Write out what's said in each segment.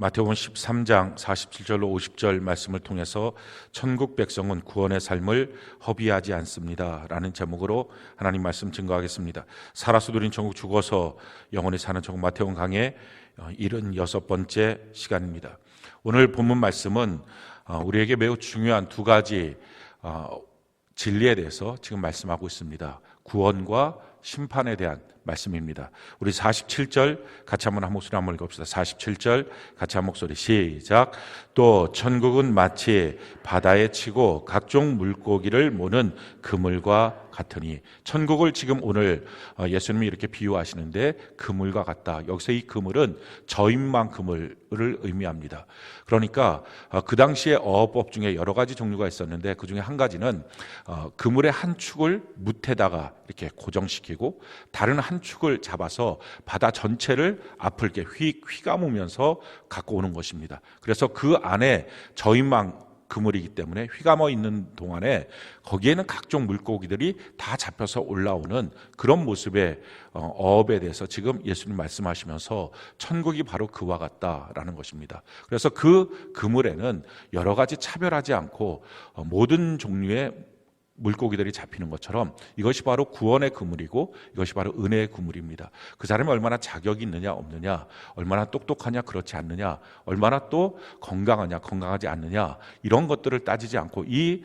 마태복음 13장 47절로 50절 말씀을 통해서 천국 백성은 구원의 삶을 허비하지 않습니다 라는 제목으로 하나님 말씀 증거하겠습니다. 살아서 누린 천국, 죽어서 영원히 사는 천국, 마태복음 강의 76번째 시간입니다. 오늘 본문 말씀은 우리에게 매우 중요한 두 가지 진리에 대해서 지금 말씀하고 있습니다. 구원과 심판에 대한 말씀입니다. 우리 47절 같이 한번 한 목소리 한번 읽읍시다. 47절 같이 한 목소리 시작. 또 천국은 마치 바다에 치고 각종 물고기를 모는 그물과 같으니, 천국을 지금 오늘 예수님이 이렇게 비유하시는데 그물과 같다. 여기서 이 그물은 저인망 그물을 의미합니다. 그러니까 그 당시에 어법 중에 여러 가지 종류가 있었는데 그 중에 한 가지는 그물의 한 축을 뭇에다가 이렇게 고정시키고 다른 한 축을 잡아서 바다 전체를 앞을 이렇게 휘감으면서 갖고 오는 것입니다. 그래서 그 안에 저인망 그물이기 때문에 휘감아 있는 동안에 거기에는 각종 물고기들이 다 잡혀서 올라오는 그런 모습의 어업에 대해서 지금 예수님 말씀하시면서 천국이 바로 그와 같다라는 것입니다. 그래서 그 그물에는 여러 가지 차별하지 않고 모든 종류의 물고기들이 잡히는 것처럼 이것이 바로 구원의 그물이고 이것이 바로 은혜의 그물입니다. 그 사람이 얼마나 자격이 있느냐 없느냐, 얼마나 똑똑하냐 그렇지 않느냐, 얼마나 또 건강하냐 건강하지 않느냐, 이런 것들을 따지지 않고 이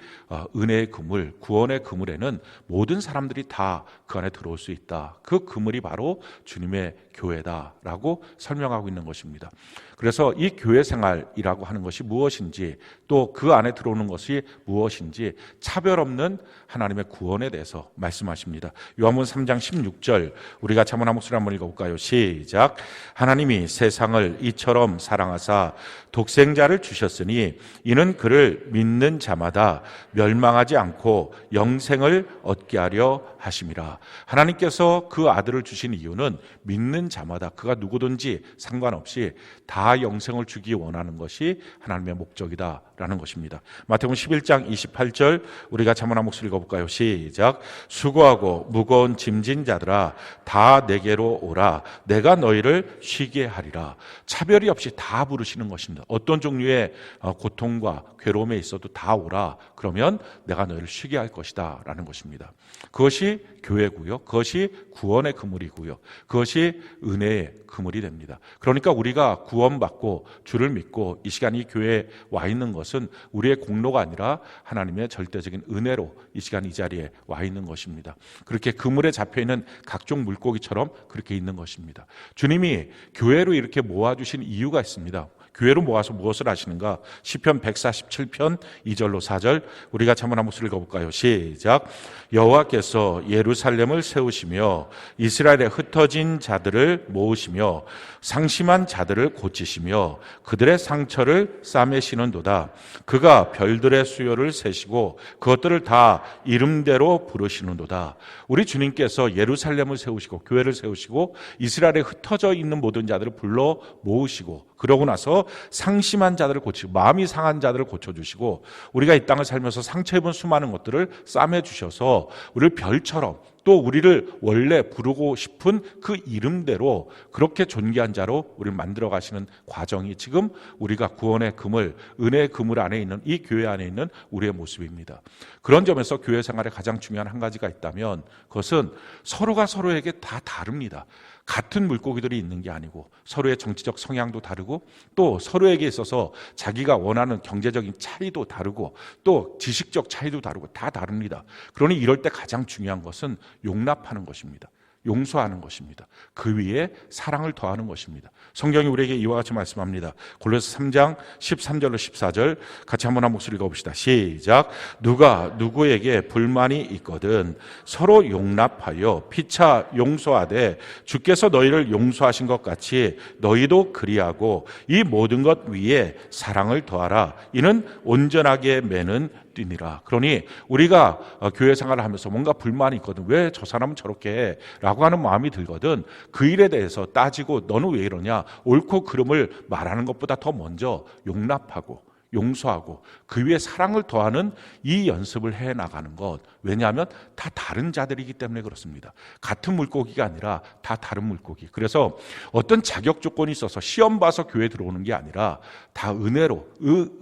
은혜의 그물, 구원의 그물에는 모든 사람들이 다 그 안에 들어올 수 있다. 그 그물이 바로 주님의 교회다라고 설명하고 있는 것입니다. 그래서 이 교회 생활이라고 하는 것이 무엇인지, 또 그 안에 들어오는 것이 무엇인지 차별 없는 하나님의 구원에 대해서 말씀하십니다. 요한복음 3장 16절 우리 같이 한번 한 목소리 한번 읽어볼까요? 시작. 하나님이 세상을 이처럼 사랑하사 독생자를 주셨으니 이는 그를 믿는 자마다 멸망하지 않고 영생을 얻게 하려 하심이라. 하나님께서 그 아들을 주신 이유는 믿는 자마다, 그가 누구든지 상관없이 다 영생을 주기 원하는 것이 하나님의 목적이다라는 것입니다. 마태복음 11장 28절 우리 같이 한번 한 목소리 읽어볼까요? 시작. 수고하고 무거운 짐진 자들아 다 내게로 오라. 내가 너희를 쉬게 하리라. 차별이 없이 다 부르시는 것입니다. 어떤 종류의 고통과 괴로움에 있어도 다 오라. 그러면 내가 너희를 쉬게 할 것이다 라는 것입니다. 그것이 교회고요, 그것이 구원의 그물이고요, 그것이 은혜의 그물이 됩니다. 그러니까 우리가 구원받고 주를 믿고 이 시간 이 교회에 와 있는 것은 우리의 공로가 아니라 하나님의 절대적인 은혜로 이 시간 이 자리에 와 있는 것입니다. 그렇게 그물에 잡혀있는 각종 물고기처럼 그렇게 있는 것입니다. 주님이 교회로 이렇게 모아주신 이유가 있습니다. 교회로 모아서 무엇을 하시는가? 시편 147편 2절로 4절 우리 같이 한번 한 목소리 읽어볼까요? 시작. 여호와께서 예루살렘을 세우시며 이스라엘에 흩어진 자들을 모으시며 상심한 자들을 고치시며 그들의 상처를 싸매시는도다. 그가 별들의 수요를 세시고 그것들을 다 이름대로 부르시는도다. 우리 주님께서 예루살렘을 세우시고 교회를 세우시고 이스라엘에 흩어져 있는 모든 자들을 불러 모으시고, 그러고 나서 상심한 자들을 고치고 마음이 상한 자들을 고쳐주시고 우리가 이 땅을 살면서 상처 입은 수많은 것들을 싸매주셔서 우리를 별처럼, 또 우리를 원래 부르고 싶은 그 이름대로 그렇게 존귀한 자로 우리를 만들어 가시는 과정이 지금 우리가 구원의 그물, 은혜의 그물 안에 있는 이 교회 안에 있는 우리의 모습입니다. 그런 점에서 교회 생활에 가장 중요한 한 가지가 있다면 그것은 서로가 서로에게 다 다릅니다. 같은 물고기들이 있는 게 아니고 서로의 정치적 성향도 다르고 또 서로에게 있어서 자기가 원하는 경제적인 차이도 다르고 또 지식적 차이도 다르고 다 다릅니다. 그러니 이럴 때 가장 중요한 것은 용납하는 것입니다. 용서하는 것입니다. 그 위에 사랑을 더하는 것입니다. 성경이 우리에게 이와 같이 말씀합니다. 골로새 3장 13절로 14절 같이 한번 한 목소리 읽어봅시다. 시작. 누가 누구에게 불만이 있거든 서로 용납하여 피차 용서하되 주께서 너희를 용서하신 것 같이 너희도 그리하고 이 모든 것 위에 사랑을 더하라. 이는 온전하게 매는 뛰니라. 그러니 우리가 교회 생활을 하면서 뭔가 불만이 있거든, 왜 저 사람은 저렇게 해? 라고 하는 마음이 들거든, 그 일에 대해서 따지고 너는 왜 이러냐, 옳고 그름을 말하는 것보다 더 먼저 용납하고 용서하고 그 위에 사랑을 더하는 이 연습을 해나가는 것. 왜냐하면 다 다른 자들이기 때문에 그렇습니다. 같은 물고기가 아니라 다 다른 물고기. 그래서 어떤 자격 조건이 있어서 시험 봐서 교회에 들어오는 게 아니라 다 은혜로,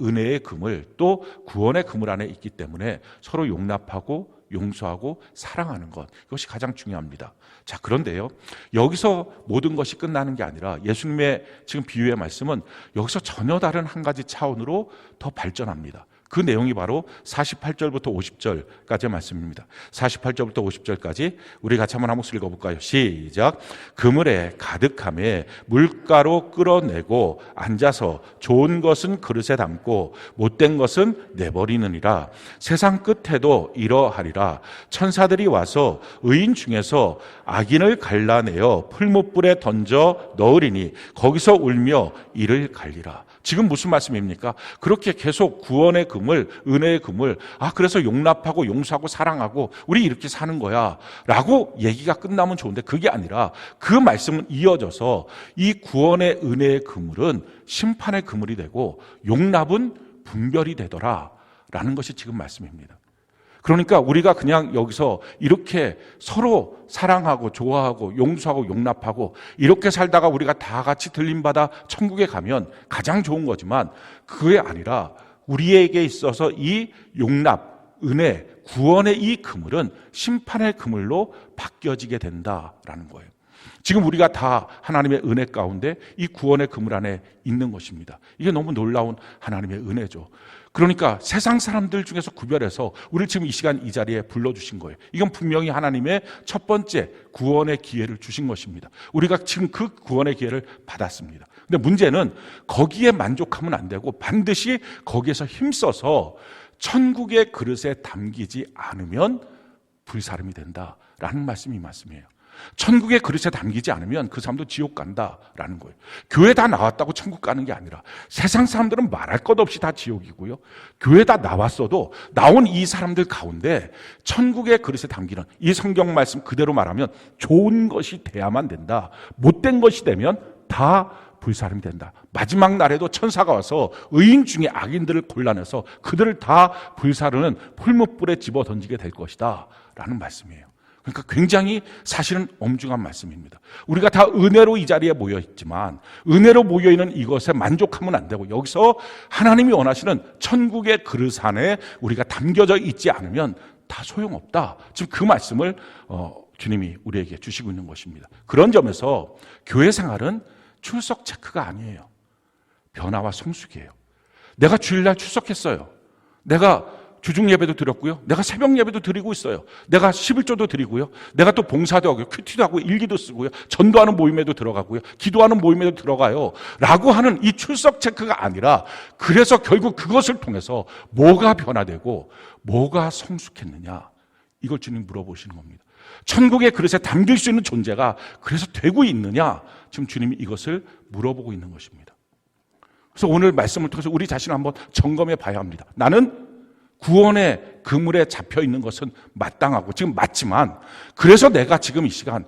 은혜의 그물 또 구원의 그물 안에 있기 때문에 서로 용납하고 용서하고 사랑하는 것, 이것이 가장 중요합니다. 자, 그런데요, 여기서 모든 것이 끝나는 게 아니라 예수님의 지금 비유의 말씀은 여기서 전혀 다른 한 가지 차원으로 더 발전합니다. 그 내용이 바로 48절부터 50절까지의 말씀입니다. 48절부터 50절까지 우리 같이 한번 읽어볼까요? 시작. 그물에 가득함에 물가로 끌어내고 앉아서 좋은 것은 그릇에 담고 못된 것은 내버리느니라. 세상 끝에도 이러하리라. 천사들이 와서 의인 중에서 악인을 갈라내어 풀무불에 던져 넣으리니 거기서 울며 이를 갈리라. 지금 무슨 말씀입니까? 그렇게 계속 구원의 그물, 은혜의 그물, 그래서 용납하고 용서하고 사랑하고 우리 이렇게 사는 거야 라고 얘기가 끝나면 좋은데 그게 아니라 그 말씀은 이어져서 이 구원의 은혜의 그물은 심판의 그물이 되고 용납은 분별이 되더라 라는 것이 지금 말씀입니다. 그러니까 우리가 그냥 여기서 이렇게 서로 사랑하고 좋아하고 용서하고 용납하고 이렇게 살다가 우리가 다 같이 들림받아 천국에 가면 가장 좋은 거지만 그게 아니라 우리에게 있어서 이 용납, 은혜, 구원의 이 그물은 심판의 그물로 바뀌어지게 된다라는 거예요. 지금 우리가 다 하나님의 은혜 가운데 이 구원의 그물 안에 있는 것입니다. 이게 너무 놀라운 하나님의 은혜죠. 그러니까 세상 사람들 중에서 구별해서 우리를 지금 이 시간 이 자리에 불러주신 거예요. 이건 분명히 하나님의 첫 번째 구원의 기회를 주신 것입니다. 우리가 지금 그 구원의 기회를 받았습니다. 근데 문제는 거기에 만족하면 안 되고 반드시 거기에서 힘써서 천국의 그릇에 담기지 않으면 불사름이 된다라는 말씀이 말씀이에요. 천국의 그릇에 담기지 않으면 그 사람도 지옥 간다라는 거예요. 교회 다 나왔다고 천국 가는 게 아니라 세상 사람들은 말할 것 없이 다 지옥이고요. 교회 다 나왔어도 나온 이 사람들 가운데 천국의 그릇에 담기는 이 성경 말씀 그대로 말하면 좋은 것이 돼야만 된다. 못된 것이 되면 다 불사름이 된다. 마지막 날에도 천사가 와서 의인 중에 악인들을 골라내서 그들을 다 불사르는 풀무불에 집어 던지게 될 것이다 라는 말씀이에요. 그러니까 굉장히 사실은 엄중한 말씀입니다. 우리가 다 은혜로 이 자리에 모여 있지만 은혜로 모여 있는 이것에 만족하면 안 되고 여기서 하나님이 원하시는 천국의 그릇 안에 우리가 담겨져 있지 않으면 다 소용없다. 지금 그 말씀을 주님이 우리에게 주시고 있는 것입니다. 그런 점에서 교회 생활은 출석 체크가 아니에요. 변화와 성숙이에요. 내가 주일날 출석했어요. 내가 주중 예배도 드렸고요. 내가 새벽 예배도 드리고 있어요. 내가 11조도 드리고요. 내가 또 봉사도 하고요. 큐티도 하고 일기도 쓰고요. 전도하는 모임에도 들어가고요. 기도하는 모임에도 들어가요. 라고 하는 이 출석 체크가 아니라 그래서 결국 그것을 통해서 뭐가 변화되고 뭐가 성숙했느냐 이걸 주님 물어보시는 겁니다. 천국의 그릇에 담길 수 있는 존재가 그래서 되고 있느냐 지금 주님이 이것을 물어보고 있는 것입니다. 그래서 오늘 말씀을 통해서 우리 자신을 한번 점검해 봐야 합니다. 나는 구원의 그물에 잡혀 있는 것은 마땅하고 지금 맞지만 그래서 내가 지금 이 시간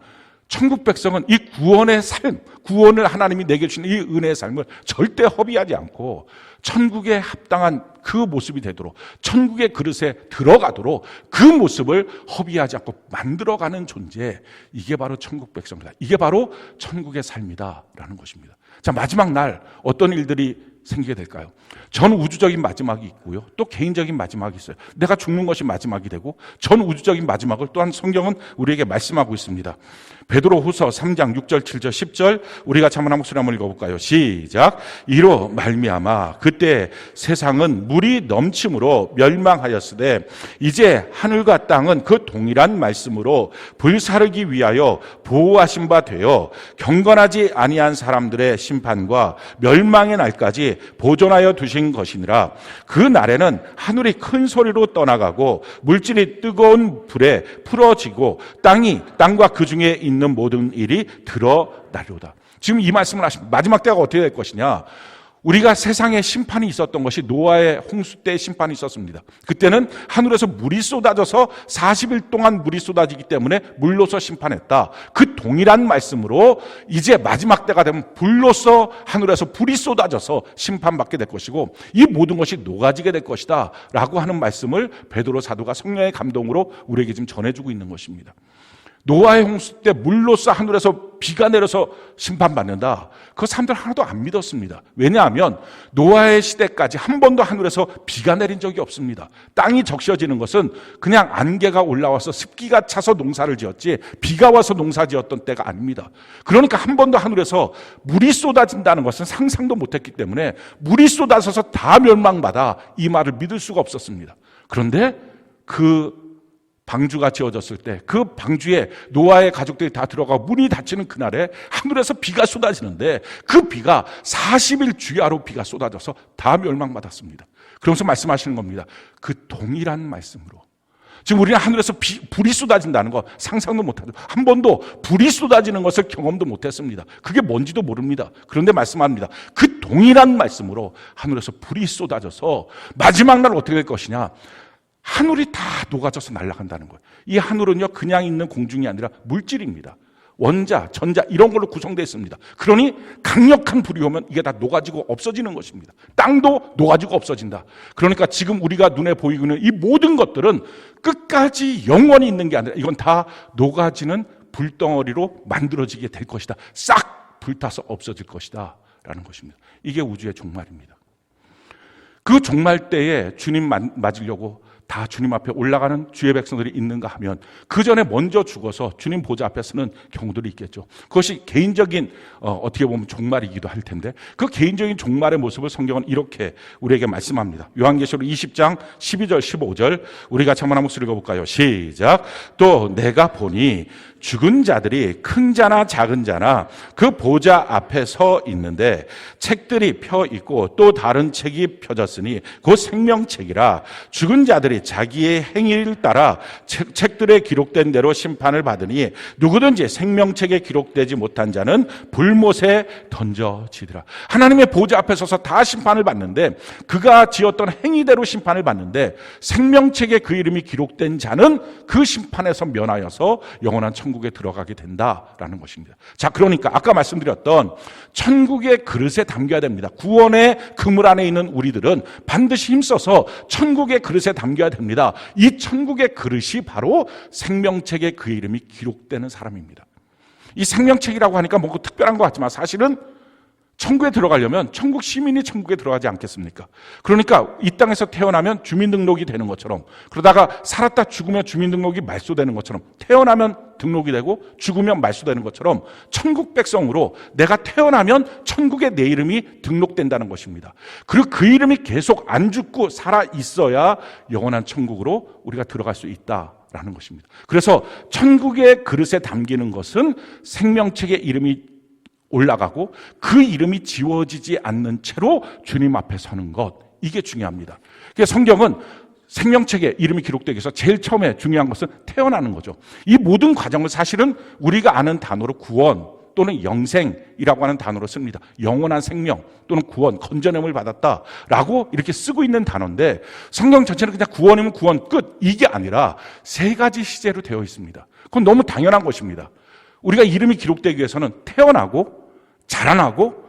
천국 백성은 이 구원의 삶, 구원을 하나님이 내게 주신 이 은혜의 삶을 절대 허비하지 않고 천국에 합당한 그 모습이 되도록 천국의 그릇에 들어가도록 그 모습을 허비하지 않고 만들어가는 존재, 이게 바로 천국 백성이다. 이게 바로 천국의 삶이다라는 것입니다. 자, 마지막 날 어떤 일들이 생기게 될까요? 전 우주적인 마지막이 있고요. 또 개인적인 마지막이 있어요. 내가 죽는 것이 마지막이 되고 전 우주적인 마지막을 또한 성경은 우리에게 말씀하고 있습니다. 베드로후서 3장 6절, 7절, 10절 우리 같이 한번 목소리 한번 읽어볼까요? 시작. 이로 말미암아 그때 세상은 물이 넘침으로 멸망하였으되 이제 하늘과 땅은 그 동일한 말씀으로 불사르기 위하여 보호하신 바 되어 경건하지 아니한 사람들의 심판과 멸망의 날까지 보존하여 두신 것이니라. 그 날에는 하늘이 큰 소리로 떠나가고 물질이 뜨거운 불에 풀어지고 땅과 그 중에 있는 모든 일이 드러나리로다. 지금 이 말씀을 하시면 마지막 때가 어떻게 될 것이냐? 우리가 세상에 심판이 있었던 것이 노아의 홍수 때의 심판이 있었습니다. 그때는 하늘에서 물이 쏟아져서 40일 동안 물이 쏟아지기 때문에 물로서 심판했다. 그 동일한 말씀으로 이제 마지막 때가 되면 불로서 하늘에서 불이 쏟아져서 심판받게 될 것이고 이 모든 것이 녹아지게 될 것이다 라고 하는 말씀을 베드로 사도가 성령의 감동으로 우리에게 지금 전해주고 있는 것입니다. 노아의 홍수 때 물로써 하늘에서 비가 내려서 심판받는다. 그 사람들 하나도 안 믿었습니다. 왜냐하면 노아의 시대까지 한 번도 하늘에서 비가 내린 적이 없습니다. 땅이 적셔지는 것은 그냥 안개가 올라와서 습기가 차서 농사를 지었지 비가 와서 농사 지었던 때가 아닙니다. 그러니까 한 번도 하늘에서 물이 쏟아진다는 것은 상상도 못했기 때문에 물이 쏟아져서 다 멸망받아 이 말을 믿을 수가 없었습니다. 그런데 그 방주가 지어졌을 때 그 방주에 노아의 가족들이 다 들어가고 문이 닫히는 그날에 하늘에서 비가 쏟아지는데 그 비가 40일 주야로 비가 쏟아져서 다 멸망받았습니다. 그러면서 말씀하시는 겁니다. 그 동일한 말씀으로 지금 우리는 하늘에서 불이 쏟아진다는 거 상상도 못하죠. 한 번도 불이 쏟아지는 것을 경험도 못했습니다. 그게 뭔지도 모릅니다. 그런데 말씀합니다. 그 동일한 말씀으로 하늘에서 불이 쏟아져서 마지막 날 어떻게 될 것이냐, 하늘이 다 녹아져서 날아간다는 거예요. 이 하늘은요 그냥 있는 공중이 아니라 물질입니다. 원자, 전자 이런 걸로 구성되어 있습니다. 그러니 강력한 불이 오면 이게 다 녹아지고 없어지는 것입니다. 땅도 녹아지고 없어진다. 그러니까 지금 우리가 눈에 보이고 있는 이 모든 것들은 끝까지 영원히 있는 게 아니라 이건 다 녹아지는 불덩어리로 만들어지게 될 것이다. 싹 불타서 없어질 것이다 라는 것입니다. 이게 우주의 종말입니다. 그 종말 때에 주님 맞으려고 다 주님 앞에 올라가는 주의 백성들이 있는가 하면 그 전에 먼저 죽어서 주님 보좌 앞에 서는 경우들이 있겠죠. 그것이 개인적인 어떻게 보면 종말이기도 할 텐데 그 개인적인 종말의 모습을 성경은 이렇게 우리에게 말씀합니다. 요한계시록 20장 12절 15절 우리 같이 한번 목소리 읽어볼까요? 시작. 또 내가 보니 죽은 자들이 큰 자나 작은 자나 그 보좌 앞에 서 있는데 책들이 펴 있고 또 다른 책이 펴졌으니 곧 생명책이라 죽은 자들이 자기의 행위를 따라 책들에 기록된 대로 심판을 받으니 누구든지 생명책에 기록되지 못한 자는 불못에 던져지리라. 하나님의 보좌 앞에 서서 다 심판을 받는데 그가 지었던 행위대로 심판을 받는데 생명책에 그 이름이 기록된 자는 그 심판에서 면하여서 영원한 천국에 들어가게 된다라는 것입니다. 자, 그러니까 아까 말씀드렸던 천국의 그릇에 담겨야 됩니다. 구원의 그물 안에 있는 우리들은 반드시 힘써서 천국의 그릇에 담겨야 됩니다. 이 천국의 그릇이 바로 생명책에 그 이름이 기록되는 사람입니다. 이 생명책이라고 하니까 뭔가 특별한 것 같지만 사실은 천국에 들어가려면 천국 시민이 천국에 들어가지 않겠습니까? 그러니까 이 땅에서 태어나면 주민등록이 되는 것처럼 그러다가 살았다 죽으면 주민등록이 말소되는 것처럼 태어나면 등록이 되고 죽으면 말소되는 것처럼 천국 백성으로 내가 태어나면 천국에 내 이름이 등록된다는 것입니다. 그리고 그 이름이 계속 안 죽고 살아 있어야 영원한 천국으로 우리가 들어갈 수 있다라는 것입니다. 그래서 천국의 그릇에 담기는 것은 생명책의 이름이 올라가고 그 이름이 지워지지 않는 채로 주님 앞에 서는 것, 이게 중요합니다. 그래서 성경은 생명책에 이름이 기록되기 위해서 제일 처음에 중요한 것은 태어나는 거죠. 이 모든 과정을 사실은 우리가 아는 단어로 구원 또는 영생이라고 하는 단어로 씁니다. 영원한 생명 또는 구원, 건져냄을 받았다라고 이렇게 쓰고 있는 단어인데 성경 전체는 그냥 구원이면 구원 끝, 이게 아니라 세 가지 시제로 되어 있습니다. 그건 너무 당연한 것입니다. 우리가 이름이 기록되기 위해서는 태어나고 자라나고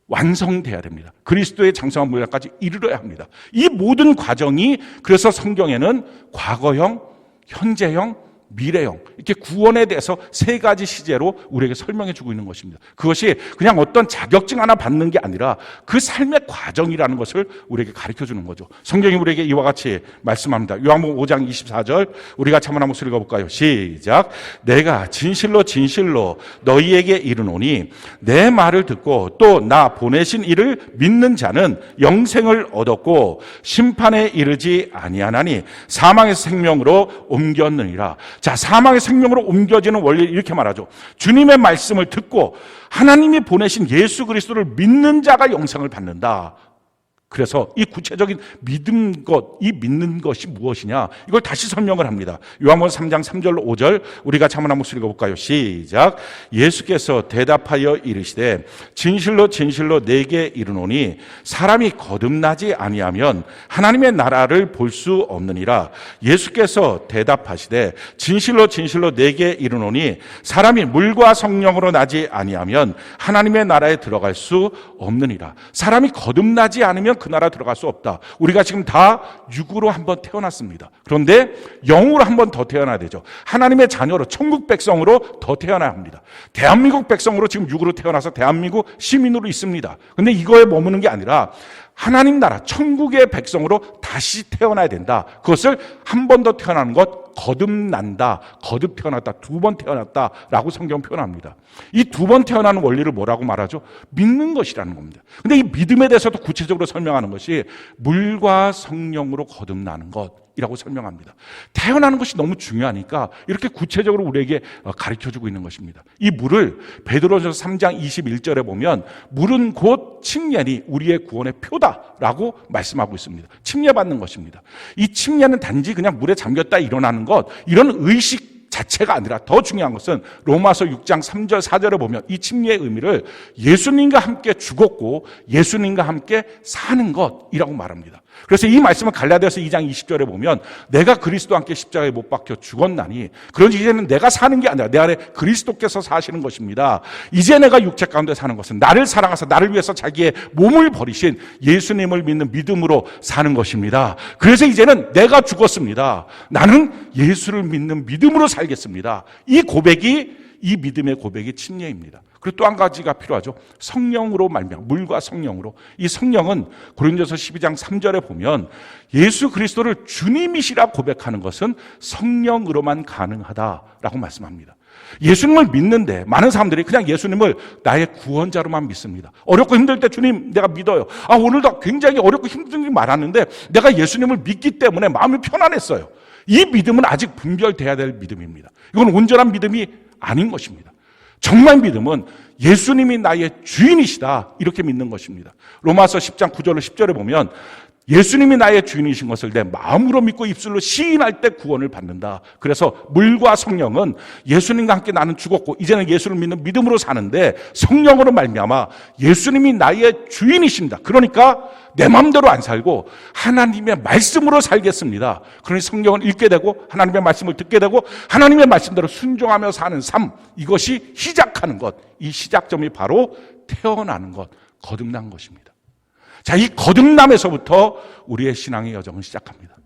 완성돼야 됩니다. 그리스도의 장성한 모양까지 이르러야 합니다. 이 모든 과정이 그래서 성경에는 과거형, 현재형, 미래형 이렇게 구원에 대해서 세 가지 시제로 우리에게 설명해 주고 있는 것입니다. 그것이 그냥 어떤 자격증 하나 받는 게 아니라 그 삶의 과정이라는 것을 우리에게 가르쳐 주는 거죠. 성경이 우리에게 이와 같이 말씀합니다. 요한복음 5장 24절 우리가 한번 목소리 읽어볼까요? 시작. 내가 진실로 진실로 너희에게 이르노니 내 말을 듣고 또 나 보내신 이를 믿는 자는 영생을 얻었고 심판에 이르지 아니하나니 사망에서 생명으로 옮겼느니라. 자, 사망의 생명으로 옮겨지는 원리를 이렇게 말하죠. 주님의 말씀을 듣고 하나님이 보내신 예수 그리스도를 믿는 자가 영생을 받는다. 그래서 이 구체적인 이 믿는 것이 무엇이냐, 이걸 다시 설명을 합니다. 요한복음 3장 3절 5절 우리가 한번 한번 읽어볼까요? 시작. 예수께서 대답하여 이르시되 진실로 진실로 내게 이르노니 사람이 거듭나지 아니하면 하나님의 나라를 볼 수 없느니라. 예수께서 대답하시되 진실로 진실로 내게 이르노니 사람이 물과 성령으로 나지 아니하면 하나님의 나라에 들어갈 수 없느니라. 사람이 거듭나지 않으면 그 나라 들어갈 수 없다. 우리가 지금 다 육으로 한번 태어났습니다. 그런데 영으로 한번 더 태어나야 되죠. 하나님의 자녀로, 천국 백성으로 더 태어나야 합니다. 대한민국 백성으로 지금 육으로 태어나서 대한민국 시민으로 있습니다. 그런데 이거에 머무는 게 아니라 하나님 나라, 천국의 백성으로 다시 태어나야 된다. 그것을 한 번 더 태어나는 것, 거듭난다, 거듭 태어났다, 두 번 태어났다라고 성경 표현합니다. 이 두 번 태어나는 원리를 뭐라고 말하죠? 믿는 것이라는 겁니다. 근데 이 믿음에 대해서도 구체적으로 설명하는 것이 물과 성령으로 거듭나는 것이라고 설명합니다. 태어나는 것이 너무 중요하니까 이렇게 구체적으로 우리에게 가르쳐주고 있는 것입니다. 이 물을 베드로전서 3장 21절에 보면 물은 곧 침례니 우리의 구원의 표다라고 말씀하고 있습니다. 침례받는 것입니다. 이 침례는 단지 그냥 물에 잠겼다 일어나는 것, 이런 의식 자체가 아니라 더 중요한 것은 로마서 6장 3절 4절에 보면 이 침례의 의미를 예수님과 함께 죽었고 예수님과 함께 사는 것이라고 말합니다. 그래서 이 말씀을 갈라디아서 2장 20절에 보면 내가 그리스도와 함께 십자가에 못 박혀 죽었나니 그런지 이제는 내가 사는 게 아니라 내 안에 그리스도께서 사시는 것입니다. 이제 내가 육체 가운데 사는 것은 나를 사랑하사 나를 위해서 자기의 몸을 버리신 예수님을 믿는 믿음으로 사는 것입니다. 그래서 이제는 내가 죽었습니다. 나는 예수를 믿는 믿음으로 살겠습니다. 이 고백이, 이 믿음의 고백이 침례입니다. 그리고 또 한 가지가 필요하죠. 성령으로 말미암아, 물과 성령으로. 이 성령은 고린도서 12장 3절에 보면 예수 그리스도를 주님이시라 고백하는 것은 성령으로만 가능하다라고 말씀합니다. 예수님을 믿는데 많은 사람들이 그냥 예수님을 나의 구원자로만 믿습니다. 어렵고 힘들 때 주님 내가 믿어요. 오늘도 굉장히 어렵고 힘든 일 많았는데 내가 예수님을 믿기 때문에 마음이 편안했어요. 이 믿음은 아직 분별돼야 될 믿음입니다. 이건 온전한 믿음이 아닌 것입니다. 정말 믿음은 예수님이 나의 주인이시다, 이렇게 믿는 것입니다. 로마서 10장 9절로 10절에 보면 예수님이 나의 주인이신 것을 내 마음으로 믿고 입술로 시인할 때 구원을 받는다. 그래서 물과 성령은 예수님과 함께 나는 죽었고 이제는 예수를 믿는 믿음으로 사는데 성령으로 말미암아 예수님이 나의 주인이십니다. 그러니까 내 마음대로 안 살고 하나님의 말씀으로 살겠습니다. 그러니 성경을 읽게 되고 하나님의 말씀을 듣게 되고 하나님의 말씀대로 순종하며 사는 삶, 이것이 시작하는 것, 이 시작점이 바로 태어나는 것, 거듭난 것입니다. 자, 이 거듭남에서부터 우리의 신앙의 여정은 시작합니다.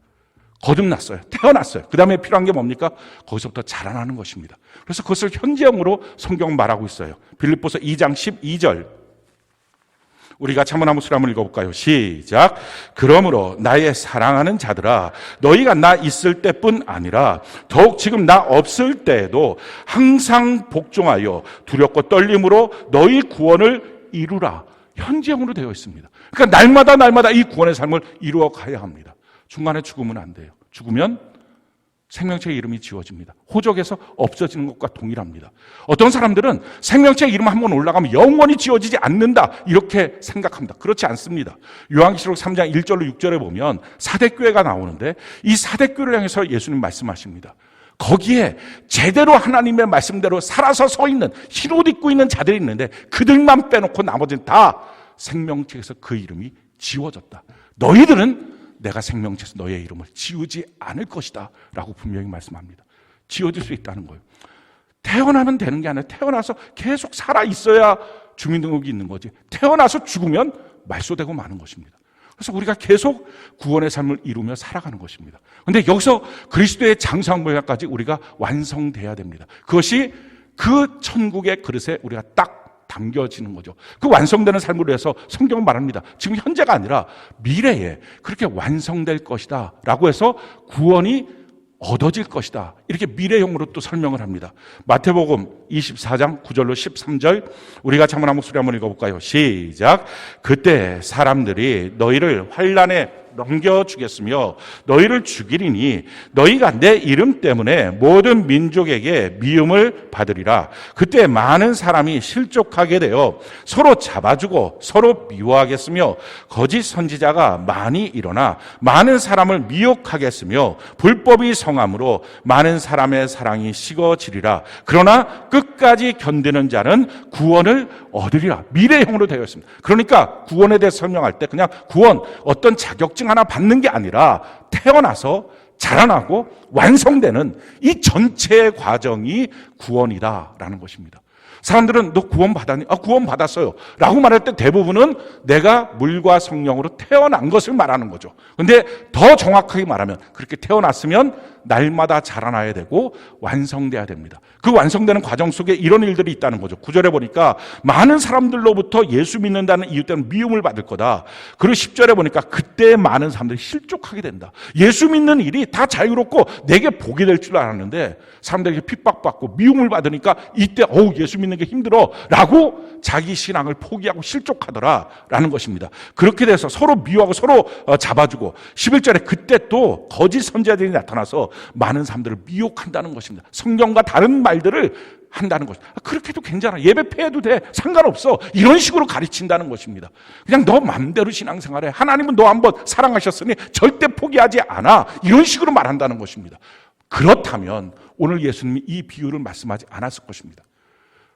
거듭났어요. 태어났어요. 그 다음에 필요한 게 뭡니까? 거기서부터 자라나는 것입니다. 그래서 그것을 현재형으로 성경은 말하고 있어요. 빌립보서 2장 12절 우리가 참모나무 술 한번 읽어볼까요? 시작. 그러므로 나의 사랑하는 자들아, 너희가 나 있을 때뿐 아니라 더욱 지금 나 없을 때에도 항상 복종하여 두렵고 떨림으로 너희 구원을 이루라. 현재형으로 되어 있습니다. 그러니까 날마다 이 구원의 삶을 이루어 가야 합니다. 중간에 죽으면 안 돼요. 죽으면 생명체의 이름이 지워집니다. 호적에서 없어지는 것과 동일합니다. 어떤 사람들은 생명체의 이름 한번 올라가면 영원히 지워지지 않는다, 이렇게 생각합니다. 그렇지 않습니다. 요한계시록 3장 1절로 6절에 보면 사대교회가 나오는데 이 사대교회를 향해서 예수님 말씀하십니다. 거기에 제대로 하나님의 말씀대로 살아서 서 있는, 흰옷 입고 있는 자들이 있는데 그들만 빼놓고 나머지는 다 생명책에서 그 이름이 지워졌다. 너희들은 내가 생명책에서 너의 이름을 지우지 않을 것이다 라고 분명히 말씀합니다. 지워질 수 있다는 거예요. 태어나면 되는 게 아니라 태어나서 계속 살아있어야 주민등록이 있는 거지, 태어나서 죽으면 말소되고 마는 것입니다. 그래서 우리가 계속 구원의 삶을 이루며 살아가는 것입니다. 그런데 여기서 그리스도의 장성모양까지 우리가 완성돼야 됩니다. 그것이 그 천국의 그릇에 우리가 딱 담겨지는 거죠. 그 완성되는 삶을 위해서 성경은 말합니다. 지금 현재가 아니라 미래에 그렇게 완성될 것이다 라고 해서 구원이 얻어질 것이다, 이렇게 미래형으로 또 설명을 합니다. 마태복음 24장 9절로 13절 우리가 한번 한 목소리 한번 읽어볼까요? 시작. 그때 사람들이 너희를 환난에 넘겨주겠으며 너희를 죽이리니 너희가 내 이름 때문에 모든 민족에게 미움을 받으리라. 그때 많은 사람이 실족하게 되어 서로 잡아주고 서로 미워하겠으며 거짓 선지자가 많이 일어나 많은 사람을 미혹하겠으며 불법이 성함으로 많은 사람의 사랑이 식어지리라. 그러나 끝까지 견디는 자는 구원을 얻으리라. 미래형으로 되어 있습니다. 그러니까 구원에 대해 설명할 때 그냥 구원, 어떤 자격증 하나 받는 게 아니라 태어나서 자라나고 완성되는 이 전체의 과정이 구원이다라는 것입니다. 사람들은 너 구원 받았니? 구원 받았어요 라고 말할 때 대부분은 내가 물과 성령으로 태어난 것을 말하는 거죠. 근데 더 정확하게 말하면 그렇게 태어났으면 날마다 자라나야 되고 완성돼야 됩니다. 그 완성되는 과정 속에 이런 일들이 있다는 거죠. 9절에 보니까 많은 사람들로부터 예수 믿는다는 이유 때문에 미움을 받을 거다. 그리고 10절에 보니까 그때 많은 사람들이 실족하게 된다. 예수 믿는 일이 다 자유롭고 내게 복이 될 줄 알았는데 사람들에게 핍박받고 미움을 받으니까 이때 예수 믿는 게 힘들어 라고 자기 신앙을 포기하고 실족하더라라는 것입니다. 그렇게 돼서 서로 미워하고 서로 잡아주고 11절에 그때 또 거짓 선지자들이 나타나서 많은 사람들을 미혹한다는 것입니다. 성경과 다른 말들을 한다는 것. 그렇게 해도 괜찮아. 예배 폐해도 돼. 상관없어. 이런 식으로 가르친다는 것입니다. 그냥 너 맘대로 신앙생활해. 하나님은 너 한번 사랑하셨으니 절대 포기하지 않아. 이런 식으로 말한다는 것입니다. 그렇다면 오늘 예수님이 이 비유를 말씀하지 않았을 것입니다.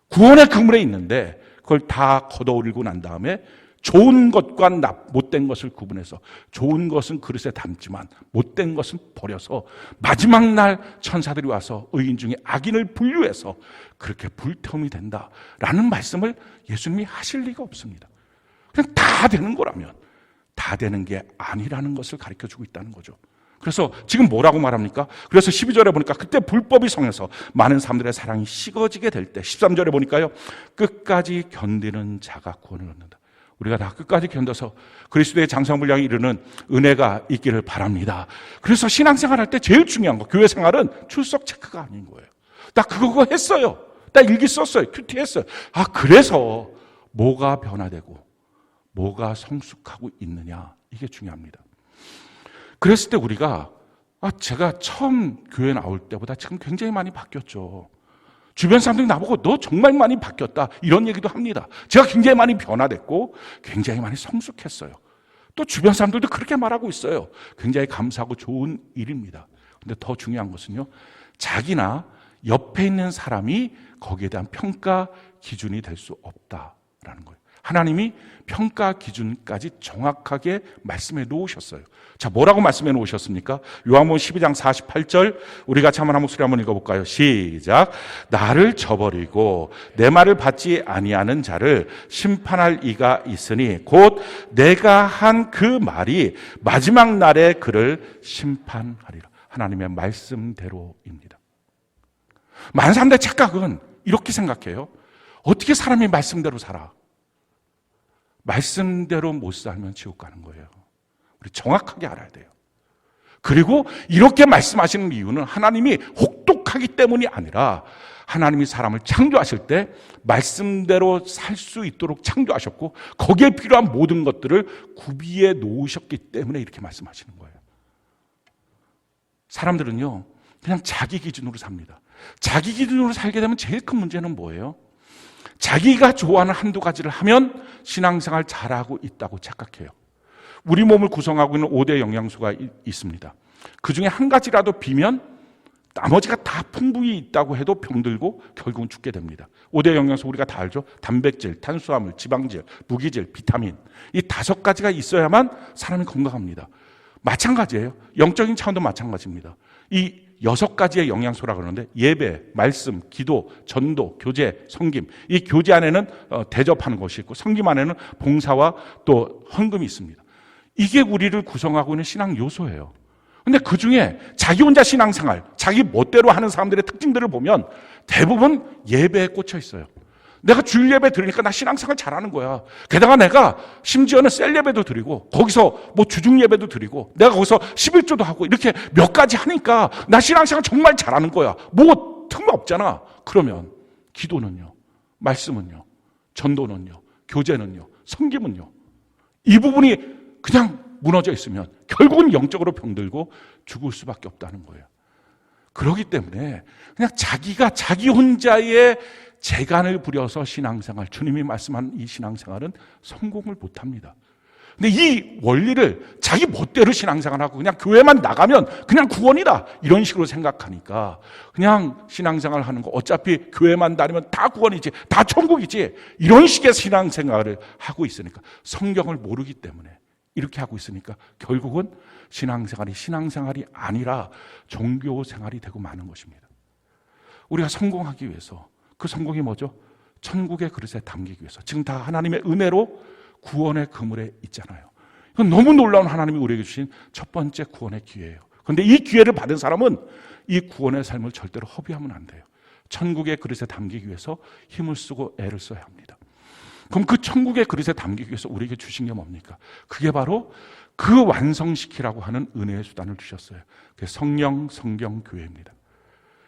구원의 그물에 있는데 그걸 다 걷어올리고 난 다음에 좋은 것과 못된 것을 구분해서 좋은 것은 그릇에 담지만 못된 것은 버려서 마지막 날 천사들이 와서 의인 중에 악인을 분류해서 그렇게 불태움이 된다라는 말씀을 예수님이 하실 리가 없습니다. 그냥 다 되는 거라면 다 되는 게 아니라는 것을 가르쳐주고 있다는 거죠. 그래서 지금 뭐라고 말합니까? 그래서 12절에 보니까 그때 불법이 성해서 많은 사람들의 사랑이 식어지게 될 때 13절에 보니까요 끝까지 견디는 자가 구원을 얻는다. 우리가 다 끝까지 견뎌서 그리스도의 장성을 향해 이르는 은혜가 있기를 바랍니다. 그래서 신앙생활 할 때 제일 중요한 거 교회 생활은 출석 체크가 아닌 거예요. 나 그거 했어요. 나 일기 썼어요. 큐티 했어요. 그래서 뭐가 변화되고 뭐가 성숙하고 있느냐 이게 중요합니다. 그랬을 때 우리가 제가 처음 교회 나올 때보다 지금 굉장히 많이 바뀌었죠. 주변 사람들이 나보고 너 정말 많이 바뀌었다 이런 얘기도 합니다. 제가 굉장히 많이 변화됐고 굉장히 많이 성숙했어요. 또 주변 사람들도 그렇게 말하고 있어요. 굉장히 감사하고 좋은 일입니다. 근데 더 중요한 것은요. 자기나 옆에 있는 사람이 거기에 대한 평가 기준이 될 수 없다라는 거예요. 하나님이 평가 기준까지 정확하게 말씀해 놓으셨어요. 자, 뭐라고 말씀해 놓으셨습니까? 요한복음 12장 48절 우리 같이 한번 한 목소리 한번 읽어볼까요? 시작. 나를 저버리고 내 말을 받지 아니하는 자를 심판할 이가 있으니 곧 내가 한 그 말이 마지막 날에 그를 심판하리라. 하나님의 말씀대로입니다. 많은 사람들의 착각은 이렇게 생각해요. 어떻게 사람이 말씀대로 살아? 말씀대로 못 살면 지옥 가는 거예요. 우리 정확하게 알아야 돼요. 그리고 이렇게 말씀하시는 이유는 하나님이 혹독하기 때문이 아니라 하나님이 사람을 창조하실 때 말씀대로 살 수 있도록 창조하셨고 거기에 필요한 모든 것들을 구비해 놓으셨기 때문에 이렇게 말씀하시는 거예요. 사람들은요 그냥 자기 기준으로 삽니다. 자기 기준으로 살게 되면 제일 큰 문제는 뭐예요? 자기가 좋아하는 한두 가지를 하면 신앙생활 잘하고 있다고 착각해요. 우리 몸을 구성하고 있는 5대 영양소가 있습니다. 그중에 한 가지라도 비면 나머지가 다 풍부히 있다고 해도 병들고 결국은 죽게 됩니다. 5대 영양소 우리가 다 알죠? 단백질, 탄수화물, 지방질, 무기질, 비타민. 이 5가지가 있어야만 사람이 건강합니다. 마찬가지예요. 영적인 차원도 마찬가지입니다. 이 6가지의 영양소라 그러는데 예배, 말씀, 기도, 전도, 교제, 섬김. 이 교제 안에는 대접하는 것이 있고 섬김 안에는 봉사와 또 헌금이 있습니다. 이게 우리를 구성하고 있는 신앙 요소예요. 근데 그중에 자기 혼자 신앙생활, 자기 멋대로 하는 사람들의 특징들을 보면 대부분 예배에 꽂혀 있어요. 내가 주일 예배 드리니까 나 신앙생활 잘하는 거야. 게다가 내가 심지어는 셀 예배도 드리고 거기서 뭐 주중 예배도 드리고 내가 거기서 11조도 하고 이렇게 몇 가지 하니까 나 신앙생활 정말 잘하는 거야. 뭐 틈 없잖아. 그러면 기도는요, 말씀은요, 전도는요, 교제는요, 섬김은요. 이 부분이 그냥 무너져 있으면 결국은 영적으로 병들고 죽을 수밖에 없다는 거예요. 그렇기 때문에 그냥 자기가 자기 혼자의 재간을 부려서 신앙생활, 주님이 말씀한 이 신앙생활은 성공을 못합니다. 근데 이 원리를 자기 멋대로 신앙생활하고 그냥 교회만 나가면 그냥 구원이다 이런 식으로 생각하니까 그냥 신앙생활 하는 거 어차피 교회만 다니면 다 구원이지, 다 천국이지, 이런 식의 신앙생활을 하고 있으니까, 성경을 모르기 때문에 이렇게 하고 있으니까 결국은 신앙생활이 아니라 종교생활이 되고 마는 것입니다. 우리가 성공하기 위해서, 그 성공이 뭐죠? 천국의 그릇에 담기기 위해서 지금 다 하나님의 은혜로 구원의 그물에 있잖아요. 이건 너무 놀라운 하나님이 우리에게 주신 첫 번째 구원의 기회예요. 그런데 이 기회를 받은 사람은 이 구원의 삶을 절대로 허비하면 안 돼요. 천국의 그릇에 담기기 위해서 힘을 쓰고 애를 써야 합니다. 그럼 그 천국의 그릇에 담기기 위해서 우리에게 주신 게 뭡니까? 그게 바로 그 완성시키라고 하는 은혜의 수단을 주셨어요. 그게 성령, 성경, 교회입니다.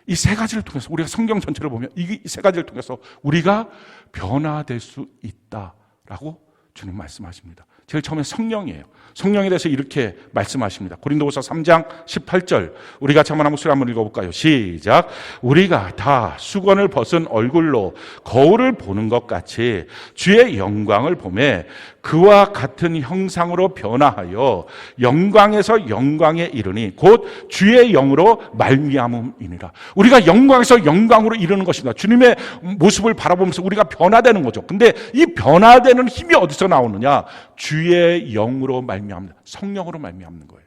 이 세 가지를 통해서, 우리가 성경 전체를 보면 이 세 가지를 통해서 우리가 변화될 수 있다라고 주님 말씀하십니다. 제일 처음에 성령이에요. 성령에 대해서 이렇게 말씀하십니다. 고린도후서 3장 18절, 우리 같이 한번 목소리 한번 읽어볼까요? 시작. 우리가 다 수건을 벗은 얼굴로 거울을 보는 것 같이 주의 영광을 보매 그와 같은 형상으로 변화하여 영광에서 영광에 이르니 곧 주의 영으로 말미암음이니라. 우리가 영광에서 영광으로 이르는 것입니다. 주님의 모습을 바라보면서 우리가 변화되는 거죠. 근데 이 변화되는 힘이 어디서 나오느냐? 주의 영으로 말미암는, 성령으로 말미암는 거예요.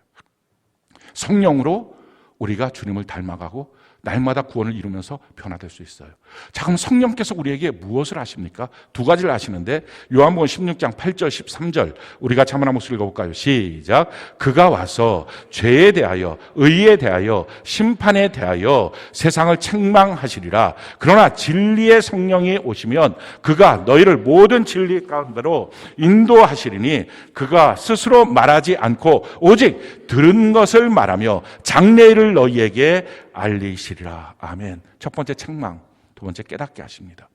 성령으로 우리가 주님을 닮아가고 날마다 구원을 이루면서 변화될 수 있어요. 자, 그럼 성령께서 우리에게 무엇을 하십니까? 두 가지를 하시는데, 요한복음 16장 8절 13절 우리가 한번 한 목소리 읽어볼까요? 시작. 그가 와서 죄에 대하여, 의에 대하여, 심판에 대하여 세상을 책망하시리라. 그러나 진리의 성령이 오시면 그가 너희를 모든 진리 가운데로 인도하시리니 그가 스스로 말하지 않고 오직 들은 것을 말하며 장래일을 너희에게 알리시리라. 아멘. 첫 번째 책망, 두 번째 깨닫게 하십니다.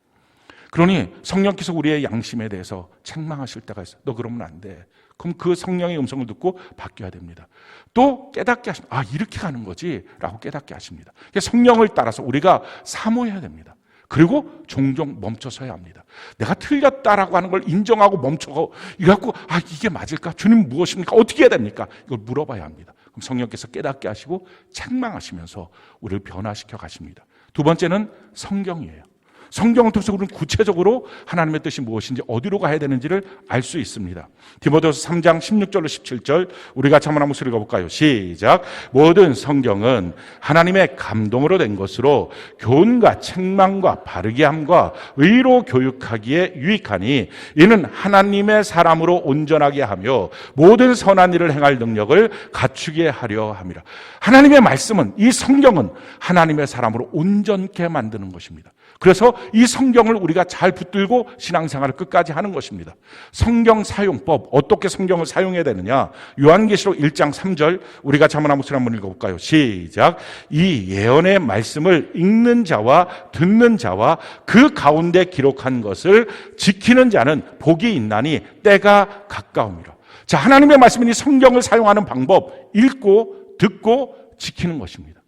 그러니 성령께서 우리의 양심에 대해서 책망하실 때가 있어요. 너 그러면 안 돼. 그럼 그 성령의 음성을 듣고 바뀌어야 됩니다. 또 깨닫게 하십니다. 아, 이렇게 가는 거지 라고 깨닫게 하십니다. 성령을 따라서 우리가 사모해야 됩니다. 그리고 종종 멈춰서야 합니다. 내가 틀렸다라고 하는 걸 인정하고 멈춰고 이래갖고 아, 이게 맞을까? 주님 무엇입니까? 어떻게 해야 됩니까? 이걸 물어봐야 합니다. 그럼 성령께서 깨닫게 하시고 책망하시면서 우리를 변화시켜 가십니다. 두 번째는 성경이에요. 성경을 통해서 우리는 구체적으로 하나님의 뜻이 무엇인지, 어디로 가야 되는지를 알 수 있습니다. 디모데후서 3장 16절로 17절 우리 같이 한번 목소리 읽어볼까요? 시작. 모든 성경은 하나님의 감동으로 된 것으로 교훈과 책망과 바르게 함과 의로 교육하기에 유익하니 이는 하나님의 사람으로 온전하게 하며 모든 선한 일을 행할 능력을 갖추게 하려 함이라. 하나님의 말씀은, 이 성경은 하나님의 사람으로 온전케 만드는 것입니다. 그래서 이 성경을 우리가 잘 붙들고 신앙생활을 끝까지 하는 것입니다. 성경 사용법, 어떻게 성경을 사용해야 되느냐? 요한계시록 1장 3절 우리가 한번 목소리 한번 읽어볼까요? 시작. 이 예언의 말씀을 읽는 자와 듣는 자와 그 가운데 기록한 것을 지키는 자는 복이 있나니 때가 가까움이라. 자, 하나님의 말씀은 이 성경을 사용하는 방법, 읽고 듣고 지키는 것입니다.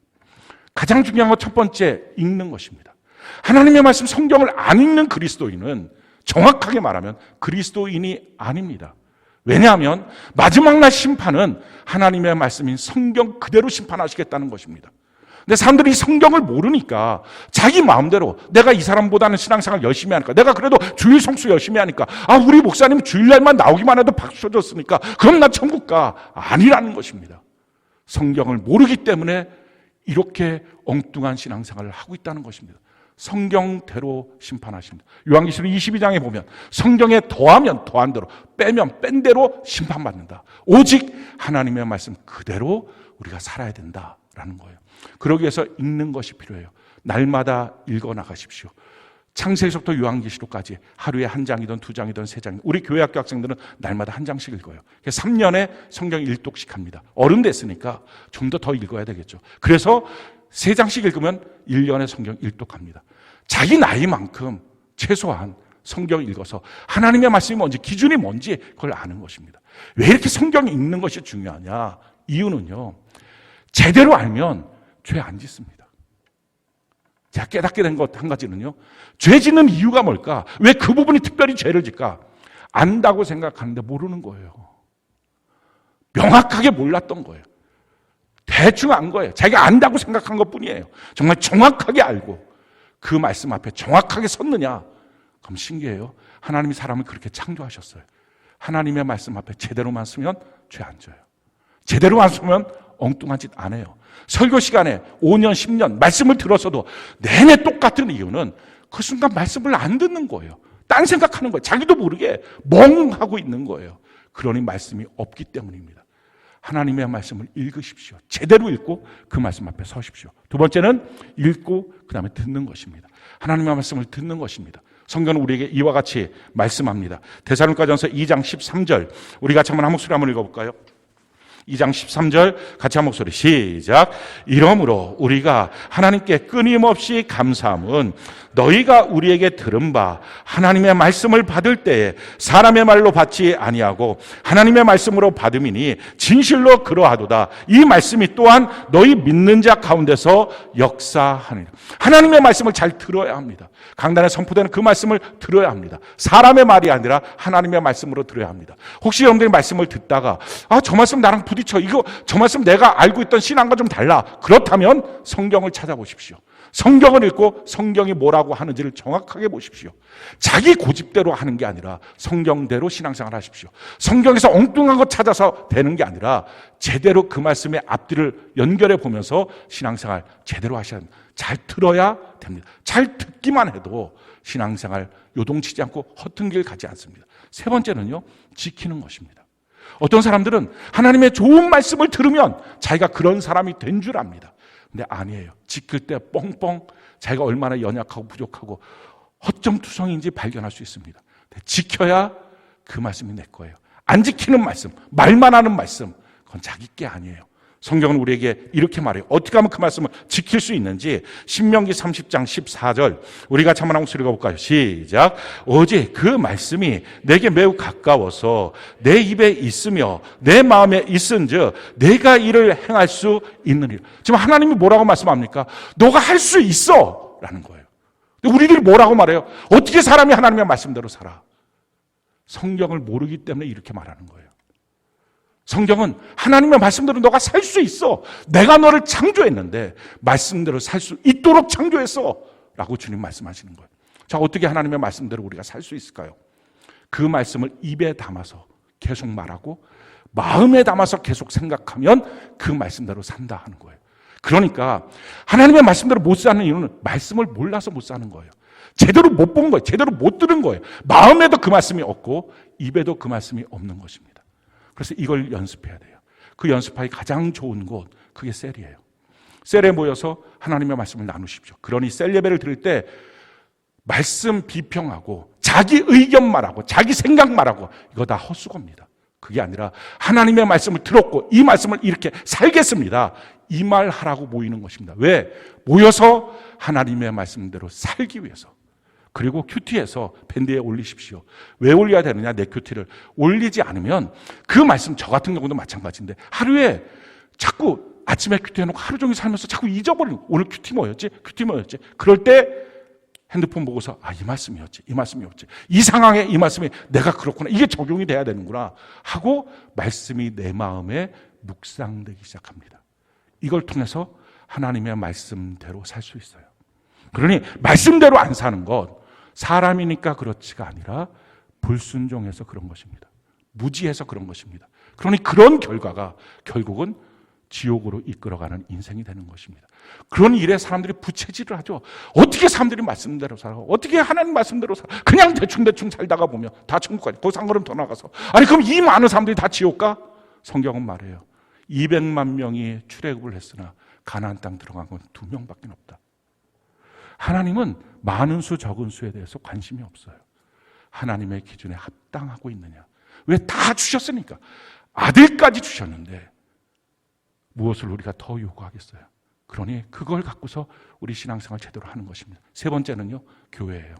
가장 중요한 건 첫 번째, 읽는 것입니다. 하나님의 말씀 성경을 안 읽는 그리스도인은 정확하게 말하면 그리스도인이 아닙니다. 왜냐하면 마지막 날 심판은 하나님의 말씀인 성경 그대로 심판하시겠다는 것입니다. 근데 사람들이 성경을 모르니까 자기 마음대로 내가 이 사람보다는 신앙생활 열심히 하니까, 내가 그래도 주일 성수 열심히 하니까, 아, 우리 목사님 주일날만 나오기만 해도 박수 쳐줬으니까 그럼 나 천국 가. 아니라는 것입니다. 성경을 모르기 때문에 이렇게 엉뚱한 신앙생활을 하고 있다는 것입니다. 성경대로 심판하십니다. 요한계시록 22장에 보면 성경에 더하면 더한 대로, 빼면 뺀 대로 심판받는다. 오직 하나님의 말씀 그대로 우리가 살아야 된다라는 거예요. 그러기 위해서 읽는 것이 필요해요. 날마다 읽어나가십시오. 창세기서부터 요한계시록까지 하루에 한 장이든 두 장이든 세 장이든, 우리 교회학교 학생들은 날마다 한 장씩 읽어요. 3년에 성경 1독씩 합니다. 어른 됐으니까 좀 더 읽어야 되겠죠. 그래서 3장씩 읽으면 1년에 성경 1독 합니다. 자기 나이만큼 최소한 성경 읽어서 하나님의 말씀이 뭔지, 기준이 뭔지 그걸 아는 것입니다. 왜 이렇게 성경 읽는 것이 중요하냐? 이유는요, 제대로 알면 죄 안 짓습니다. 제가 깨닫게 된 것 한 가지는요, 죄 짓는 이유가 뭘까? 왜 그 부분이 특별히 죄를 짓까? 안다고 생각하는데 모르는 거예요. 명확하게 몰랐던 거예요. 대충 안 거예요. 자기가 안다고 생각한 것 뿐이에요. 정말 정확하게 알고 그 말씀 앞에 정확하게 섰느냐? 그럼 신기해요. 하나님이 사람을 그렇게 창조하셨어요. 하나님의 말씀 앞에 제대로만 서면 죄 안 져요. 제대로만 서면 엉뚱한 짓 안 해요. 설교 시간에 5년, 10년 말씀을 들었어도 내내 똑같은 이유는 그 순간 말씀을 안 듣는 거예요. 딴 생각하는 거예요. 자기도 모르게 멍하고 있는 거예요. 그러니 말씀이 없기 때문입니다. 하나님의 말씀을 읽으십시오. 제대로 읽고 그 말씀 앞에 서십시오. 두 번째는 읽고 그 다음에 듣는 것입니다. 하나님의 말씀을 듣는 것입니다. 성경은 우리에게 이와 같이 말씀합니다. 데살로니가전서 2장 13절, 우리 같이 한번 한 목소리 한번 읽어볼까요? 2장 13절 같이 한 목소리 시작. 이러므로 우리가 하나님께 끊임없이 감사함은 너희가 우리에게 들은 바 하나님의 말씀을 받을 때에 사람의 말로 받지 아니하고 하나님의 말씀으로 받음이니 진실로 그러하도다. 이 말씀이 또한 너희 믿는 자 가운데서 역사하느니라. 하나님의 말씀을 잘 들어야 합니다. 강단에 선포되는 그 말씀을 들어야 합니다. 사람의 말이 아니라 하나님의 말씀으로 들어야 합니다. 혹시 여러분들이 말씀을 듣다가 저 말씀 나랑 부딪혀, 저 말씀 내가 알고 있던 신앙과 좀 달라, 그렇다면 성경을 찾아보십시오. 성경을 읽고 성경이 뭐라고 하는지를 정확하게 보십시오. 자기 고집대로 하는 게 아니라 성경대로 신앙생활 하십시오. 성경에서 엉뚱한 것 찾아서 되는 게 아니라 제대로 그 말씀의 앞뒤를 연결해 보면서 신앙생활 제대로 하셔야 합니다. 잘 들어야 됩니다. 잘 듣기만 해도 신앙생활 요동치지 않고 허튼 길 가지 않습니다. 세 번째는요, 지키는 것입니다. 어떤 사람들은 하나님의 좋은 말씀을 들으면 자기가 그런 사람이 된 줄 압니다. 근데 아니에요. 지킬 때 뻥뻥 자기가 얼마나 연약하고 부족하고 허점투성인지 발견할 수 있습니다. 지켜야 그 말씀이 내 거예요. 안 지키는 말씀, 말만 하는 말씀, 그건 자기 게 아니에요. 성경은 우리에게 이렇게 말해요. 어떻게 하면 그 말씀을 지킬 수 있는지. 신명기 30장 14절 우리 같이 한번 목소리 읽어볼까요? 시작. 오직 그 말씀이 내게 매우 가까워서 내 입에 있으며 내 마음에 있은즉 내가 이를 행할 수 있느니라. 지금 하나님이 뭐라고 말씀합니까? 너가 할 수 있어 라는 거예요. 근데 우리들이 뭐라고 말해요? 어떻게 사람이 하나님의 말씀대로 살아? 성경을 모르기 때문에 이렇게 말하는 거예요. 성경은 하나님의 말씀대로 너가 살 수 있어. 내가 너를 창조했는데 말씀대로 살 수 있도록 창조했어 라고 주님 말씀하시는 거예요. 자, 어떻게 하나님의 말씀대로 우리가 살 수 있을까요? 그 말씀을 입에 담아서 계속 말하고 마음에 담아서 계속 생각하면 그 말씀대로 산다 하는 거예요. 그러니까 하나님의 말씀대로 못 사는 이유는 말씀을 몰라서 못 사는 거예요. 제대로 못 본 거예요. 제대로 못 들은 거예요. 마음에도 그 말씀이 없고 입에도 그 말씀이 없는 것입니다. 그래서 이걸 연습해야 돼요. 그 연습하기 가장 좋은 곳, 그게 셀이에요. 셀에 모여서 하나님의 말씀을 나누십시오. 그러니 셀 예배를 드릴 때 말씀 비평하고 자기 의견 말하고 자기 생각 말하고 이거 다 헛수고입니다. 그게 아니라 하나님의 말씀을 들었고 이 말씀을 이렇게 살겠습니다. 이 말 하라고 모이는 것입니다. 왜? 모여서 하나님의 말씀대로 살기 위해서. 그리고 큐티에서 밴드에 올리십시오. 왜 올려야 되느냐? 내 큐티를 올리지 않으면 그 말씀, 저 같은 경우도 마찬가지인데 하루에 자꾸 아침에 큐티 해놓고 하루 종일 살면서 자꾸 잊어버리는, 오늘 큐티 뭐였지? 큐티 뭐였지? 그럴 때 핸드폰 보고서 이 말씀이었지, 이 말씀이었지, 이 상황에 이 말씀이 내가 그렇구나, 이게 적용이 돼야 되는구나 하고 말씀이 내 마음에 묵상되기 시작합니다. 이걸 통해서 하나님의 말씀대로 살 수 있어요. 그러니 말씀대로 안 사는 것, 사람이니까 그렇지가 아니라 불순종해서 그런 것입니다. 무지해서 그런 것입니다. 그러니 그런 결과가 결국은 지옥으로 이끌어가는 인생이 되는 것입니다. 그런 일에 사람들이 부채질을 하죠. 어떻게 사람들이 말씀대로 살아? 어떻게 하나님 말씀대로 살아? 그냥 대충대충 살다가 보면 다 천국 가지. 거기서 한 걸음 더 나가서. 아니 그럼 이 많은 사람들이 다 지옥 가? 성경은 말해요. 200만 명이 출애굽을 했으나 가나안 땅 들어간 건 2명밖에 없다. 하나님은 많은 수 적은 수에 대해서 관심이 없어요. 하나님의 기준에 합당하고 있느냐. 왜? 다 주셨으니까. 아들까지 주셨는데 무엇을 우리가 더 요구하겠어요? 그러니 그걸 갖고서 우리 신앙생활 제대로 하는 것입니다. 세 번째는요, 교회예요.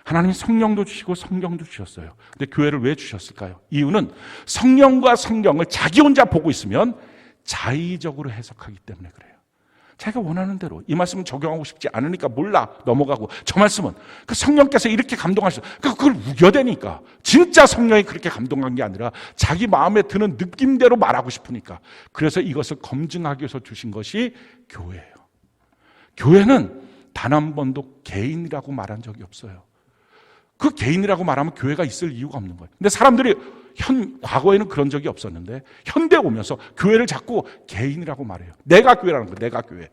하나님이 성령도 주시고 성경도 주셨어요. 근데 교회를 왜 주셨을까요? 이유는 성령과 성경을 자기 혼자 보고 있으면 자의적으로 해석하기 때문에 그래요. 자기가 원하는 대로 이 말씀은 적용하고 싶지 않으니까 몰라 넘어가고, 저 말씀은 그 성령께서 이렇게 감동하셔서 그걸 우겨대니까, 진짜 성령이 그렇게 감동한 게 아니라 자기 마음에 드는 느낌대로 말하고 싶으니까, 그래서 이것을 검증하기 위해서 주신 것이 교회예요. 교회는 단 한 번도 개인이라고 말한 적이 없어요. 그 개인이라고 말하면 교회가 있을 이유가 없는 거예요. 근데 사람들이 과거에는 그런 적이 없었는데 현대에 오면서 교회를 자꾸 개인이라고 말해요. 내가 교회라는 거예요. 내가 교회.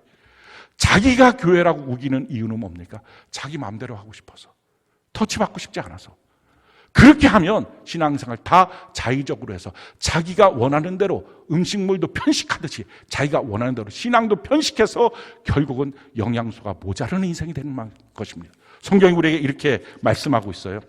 자기가 교회라고 우기는 이유는 뭡니까? 자기 마음대로 하고 싶어서, 터치받고 싶지 않아서. 그렇게 하면 신앙생활 다 자의적으로 해서 자기가 원하는 대로 음식물도 편식하듯이 자기가 원하는 대로 신앙도 편식해서 결국은 영양소가 모자라는 인생이 되는 것입니다. 성경이 우리에게 이렇게 말씀하고 있어요.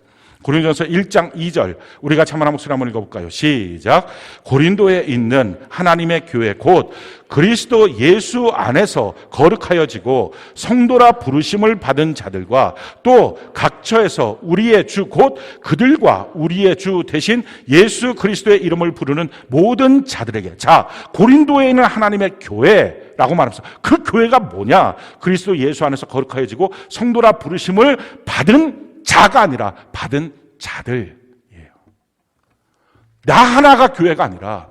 고린도전서 1장 2절, 우리가 참만한 목소리 한번 읽어볼까요? 시작. 고린도에 있는 하나님의 교회 곧 그리스도 예수 안에서 거룩하여지고 성도라 부르심을 받은 자들과 또 각처에서 우리의 주 곧 그들과 우리의 주 대신 예수 그리스도의 이름을 부르는 모든 자들에게. 자, 고린도에 있는 하나님의 교회라고 말하면서 그 교회가 뭐냐? 그리스도 예수 안에서 거룩하여지고 성도라 부르심을 받은 자가 아니라 받은 자들이에요. 나 하나가 교회가 아니라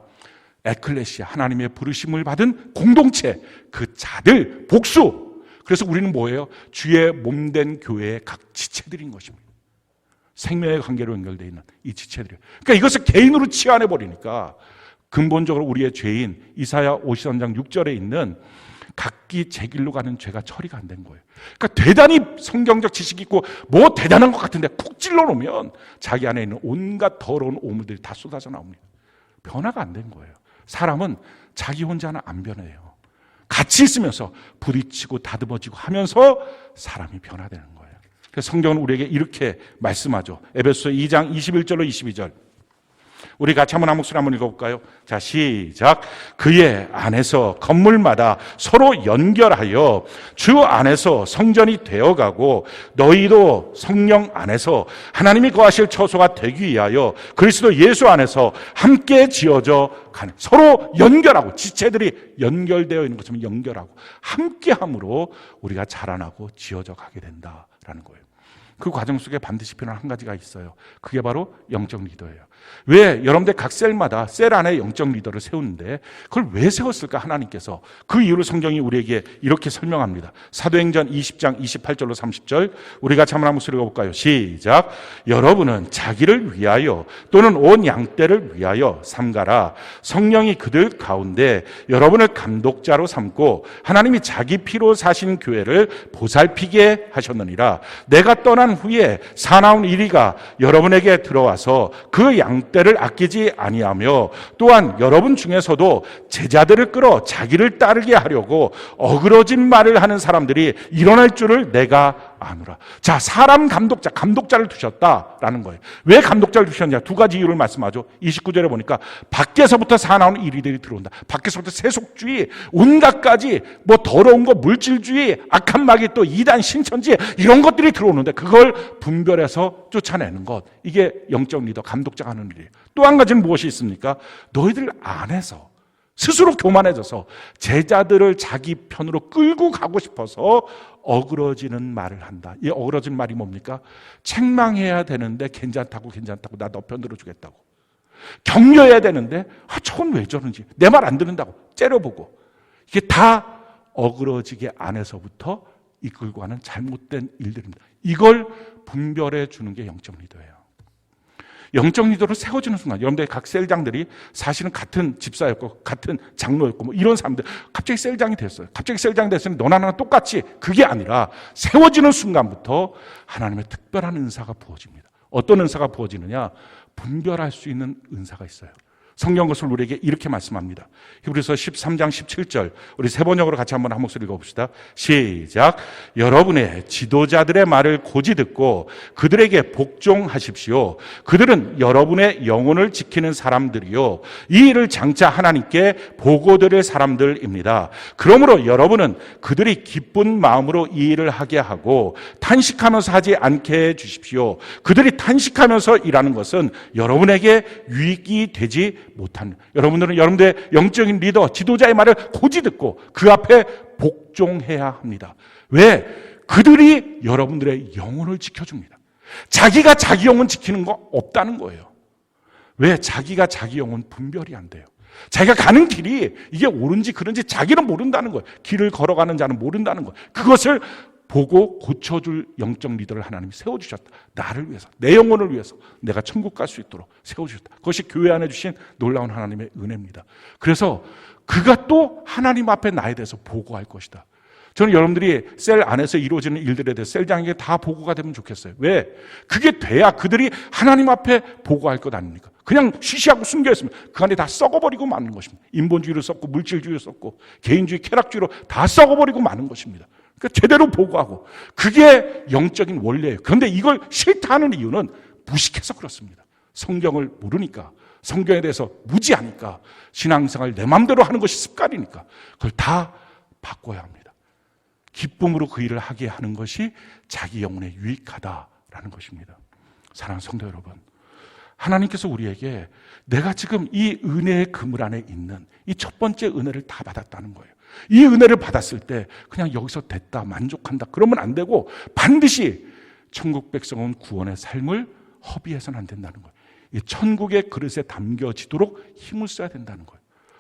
에클레시아, 하나님의 부르심을 받은 공동체, 그 자들, 복수. 그래서 우리는 뭐예요? 주의 몸된 교회의 각 지체들인 것입니다. 생명의 관계로 연결되어 있는 이 지체들이에요. 그러니까 이것을 개인으로 치환해 버리니까 근본적으로 우리의 죄인 이사야 53장 6절에 있는 각기 제 길로 가는 죄가 처리가 안 된 거예요. 그러니까 대단히 성경적 지식이 있고 뭐 대단한 것 같은데 쿡 찔러 놓으면 자기 안에 있는 온갖 더러운 오물들이 다 쏟아져 나옵니다. 변화가 안 된 거예요. 사람은 자기 혼자는 안 변해요. 같이 있으면서 부딪히고 다듬어지고 하면서 사람이 변화되는 거예요. 그래서 성경은 우리에게 이렇게 말씀하죠. 에베소서 2장 21절로 22절. 우리 같이 한번 한 목소리 한번 읽어볼까요? 자, 시작. 그의 안에서 건물마다 서로 연결하여 주 안에서 성전이 되어가고 너희도 성령 안에서 하나님이 거하실 처소가 되기 위하여 그리스도 예수 안에서 함께 지어져 가는, 서로 연결하고 지체들이 연결되어 있는 것처럼 연결하고 함께함으로 우리가 자라나고 지어져 가게 된다라는 거예요. 그 과정 속에 반드시 필요한 한 가지가 있어요. 그게 바로 영적 리더예요. 왜 여러분들 각 셀마다 셀 안에 영적 리더를 세우는데 그걸 왜 세웠을까? 하나님께서 그 이유를 성경이 우리에게 이렇게 설명합니다. 사도행전 20장 28절로 30절 우리가 한번 한 목소리 읽어볼까요? 시작. 여러분은 자기를 위하여 또는 온 양떼를 위하여 삼가라. 성령이 그들 가운데 여러분을 감독자로 삼고 하나님이 자기 피로 사신 교회를 보살피게 하셨느니라. 내가 떠난 후에 사나운 이리가 여러분에게 들어와서 그 양떼를 아끼지 아니하며 또한 여러분 중에서도 제자들을 끌어 자기를 따르게 하려고 어그러진 말을 하는 사람들이 일어날 줄을 내가 아노라. 자, 사람 감독자를 두셨다라는 거예요. 왜 감독자를 두셨냐? 두 가지 이유를 말씀하죠. 29절에 보니까 밖에서부터 사나운 이리들이 들어온다. 밖에서부터 세속주의, 온갖 가지 뭐 더러운 거, 물질주의, 악한 마귀, 또 이단, 신천지 이런 것들이 들어오는데 그걸 분별해서 쫓아내는 것. 이게 영적 리더, 감독자가 하는 일이에요. 또 한 가지는 무엇이 있습니까? 너희들 안에서 스스로 교만해져서 제자들을 자기 편으로 끌고 가고 싶어서 어그러지는 말을 한다. 이 어그러진 말이 뭡니까? 책망해야 되는데 괜찮다고 나 너 편 들어주겠다고. 격려해야 되는데 저건 왜 저런지 내 말 안 듣는다고 째려보고. 이게 다 어그러지게 안에서부터 이끌고 가는 잘못된 일들입니다. 이걸 분별해 주는 게 영적 리더예요. 영적 리더로 세워지는 순간 여러분들의 각 셀장들이 사실은 같은 집사였고 같은 장로였고 뭐 이런 사람들 갑자기 셀장이 됐어요. 갑자기 셀장이 됐으니 너나 나나 똑같이, 그게 아니라 세워지는 순간부터 하나님의 특별한 은사가 부어집니다. 어떤 은사가 부어지느냐? 분별할 수 있는 은사가 있어요. 성경 것을 우리에게 이렇게 말씀합니다. 히브리서 13장 17절, 우리 세 번역으로 같이 한번 한 목소리 읽어봅시다. 시작. 여러분의 지도자들의 말을 고지 듣고 그들에게 복종하십시오. 그들은 여러분의 영혼을 지키는 사람들이요, 이 일을 장차 하나님께 보고드릴 사람들입니다. 그러므로 여러분은 그들이 기쁜 마음으로 이 일을 하게 하고 탄식하면서 하지 않게 해 주십시오. 그들이 탄식하면서 일하는 것은 여러분에게 유익이 되지 못한, 여러분들은 여러분들의 영적인 리더, 지도자의 말을 고지 듣고 그 앞에 복종해야 합니다. 왜? 그들이 여러분들의 영혼을 지켜줍니다. 자기가 자기 영혼 지키는 거 없다는 거예요. 왜? 자기가 자기 영혼 분별이 안 돼요. 자기가 가는 길이 이게 옳은지 그른지 자기는 모른다는 거예요. 길을 걸어가는 자는 모른다는 거예요. 그것을 보고 고쳐줄 영적 리더를 하나님이 세워주셨다. 나를 위해서, 내 영혼을 위해서 내가 천국 갈 수 있도록 세워주셨다. 그것이 교회 안에 주신 놀라운 하나님의 은혜입니다. 그래서 그가 또 하나님 앞에 나에 대해서 보고할 것이다. 저는 여러분들이 셀 안에서 이루어지는 일들에 대해서 셀장에게 다 보고가 되면 좋겠어요. 왜? 그게 돼야 그들이 하나님 앞에 보고할 것 아닙니까? 그냥 쉬쉬하고 숨겨있으면 그 안에 다 썩어버리고 마는 것입니다. 인본주의로 썩고 물질주의로 썩고 개인주의 쾌락주의로 다 썩어버리고 마는 것입니다. 그러니까 제대로 보고하고, 그게 영적인 원리예요. 그런데 이걸 싫다 하는 이유는 무식해서 그렇습니다. 성경을 모르니까, 성경에 대해서 무지하니까, 신앙생활 내 마음대로 하는 것이 습관이니까 그걸 다 바꿔야 합니다. 기쁨으로 그 일을 하게 하는 것이 자기 영혼에 유익하다라는 것입니다. 사랑하는 성도 여러분, 하나님께서 우리에게 내가 지금 이 은혜의 그물 안에 있는 이 첫 번째 은혜를 다 받았다는 거예요. 이 은혜를 받았을 때 그냥 여기서 됐다, 만족한다, 그러면 안 되고 반드시 천국 백성은 구원의 삶을 허비해서는 안 된다는 거예요. 이 천국의 그릇에 담겨지도록 힘을 써야 된다는 거예요.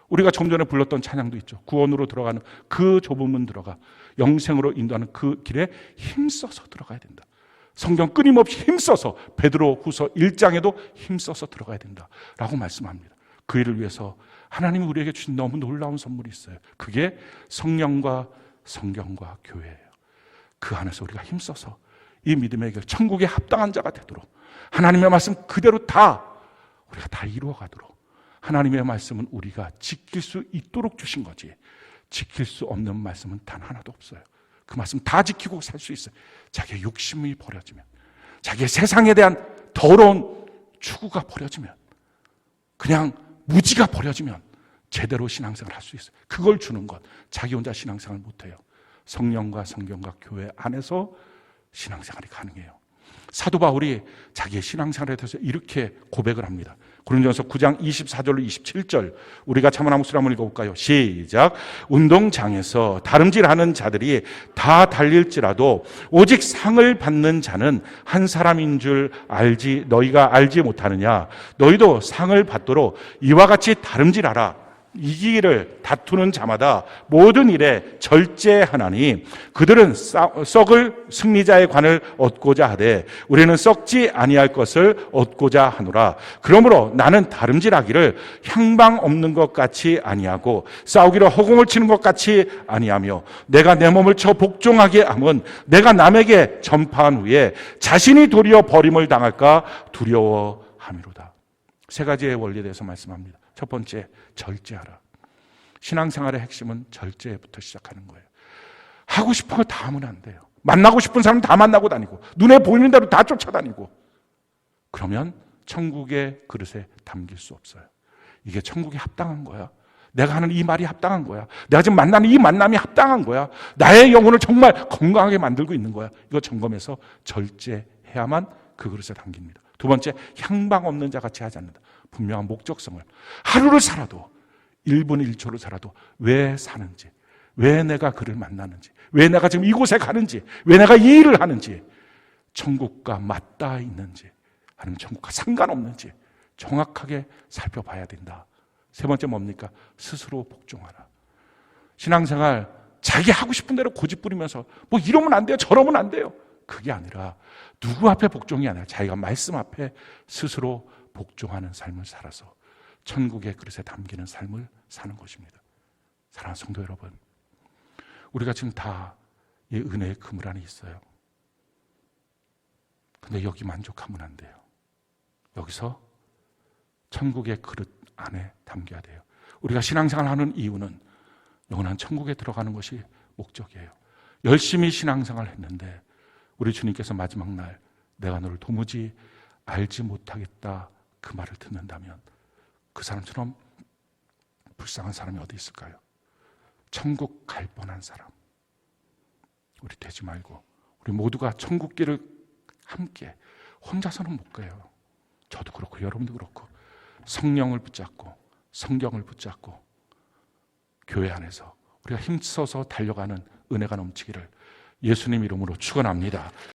우리가 좀 전에 불렀던 찬양도 있죠. 구원으로 들어가는 그 좁은 문 들어가 영생으로 인도하는 그 길에 힘써서 들어가야 된다. 성경 끊임없이 힘써서, 베드로 후서 1장에도 힘써서 들어가야 된다라고 말씀합니다. 그 일을 위해서 하나님이 우리에게 주신 너무 놀라운 선물이 있어요. 그게 성령과 성경과 교회예요. 그 안에서 우리가 힘써서 이 믿음의 길, 천국에 합당한 자가 되도록, 하나님의 말씀 그대로 다 우리가 다 이루어가도록, 하나님의 말씀은 우리가 지킬 수 있도록 주신 거지, 지킬 수 없는 말씀은 단 하나도 없어요. 그 말씀 다 지키고 살 수 있어요. 자기의 욕심이 버려지면, 자기의 세상에 대한 더러운 추구가 버려지면, 그냥 무지가 버려지면 제대로 신앙생활을 할 수 있어요. 그걸 주는 것, 자기 혼자 신앙생활 못해요. 성령과 성경과 교회 안에서 신앙생활이 가능해요. 사도 바울이 자기의 신앙생활에 대해서 이렇게 고백을 합니다. 고린도전서 9장 24절로 27절, 우리가 참한 한 목소리 한번 읽어볼까요? 시작. 운동장에서 다름질하는 자들이 다 달릴지라도 오직 상을 받는 자는 한 사람인 줄 너희가 알지 못하느냐? 너희도 상을 받도록 이와 같이 다름질하라. 이기기를 다투는 자마다 모든 일에 절제하나니 그들은 썩을 승리자의 관을 얻고자 하되 우리는 썩지 아니할 것을 얻고자 하노라. 그러므로 나는 다름질하기를 향방 없는 것 같이 아니하고 싸우기를 허공을 치는 것 같이 아니하며 내가 내 몸을 쳐 복종하게 함은 내가 남에게 전파한 후에 자신이 도리어 버림을 당할까 두려워함이로다. 세 가지의 원리에 대해서 말씀합니다. 첫 번째, 절제하라. 신앙생활의 핵심은 절제부터 시작하는 거예요. 하고 싶은 거 다 하면 안 돼요. 만나고 싶은 사람 다 만나고 다니고 눈에 보이는 대로 다 쫓아다니고, 그러면 천국의 그릇에 담길 수 없어요. 이게 천국에 합당한 거야. 내가 하는 이 말이 합당한 거야. 내가 지금 만나는 이 만남이 합당한 거야. 나의 영혼을 정말 건강하게 만들고 있는 거야. 이거 점검해서 절제해야만 그 그릇에 담깁니다. 두 번째, 향방 없는 자 같이 하지 않는다. 분명한 목적성을, 하루를 살아도 1분 1초를 살아도 왜 사는지, 왜 내가 그를 만나는지, 왜 내가 지금 이곳에 가는지, 왜 내가 이 일을 하는지, 천국과 맞닿아 있는지 아니면 천국과 상관없는지 정확하게 살펴봐야 된다. 세 번째 뭡니까? 스스로 복종하라. 신앙생활 자기 하고 싶은 대로 고집 부리면서 뭐 이러면 안 돼요, 저러면 안 돼요, 그게 아니라 누구 앞에 복종이 아니라 자기가 말씀 앞에 스스로 복종하는 삶을 살아서 천국의 그릇에 담기는 삶을 사는 것입니다. 사랑하는 성도 여러분, 우리가 지금 다 이 은혜의 그물 안에 있어요. 근데 여기 만족하면 안 돼요. 여기서 천국의 그릇 안에 담겨야 돼요. 우리가 신앙생활을 하는 이유는 영원한 천국에 들어가는 것이 목적이에요. 열심히 신앙생활을 했는데 우리 주님께서 마지막 날 내가 너를 도무지 알지 못하겠다 그 말을 듣는다면 그 사람처럼 불쌍한 사람이 어디 있을까요? 천국 갈 뻔한 사람. 우리 되지 말고 우리 모두가 천국 길을 함께 혼자서는 못 가요. 저도 그렇고 여러분도 그렇고 성령을 붙잡고 성경을 붙잡고 교회 안에서 우리가 힘써서 달려가는 은혜가 넘치기를 예수님 이름으로 축원합니다.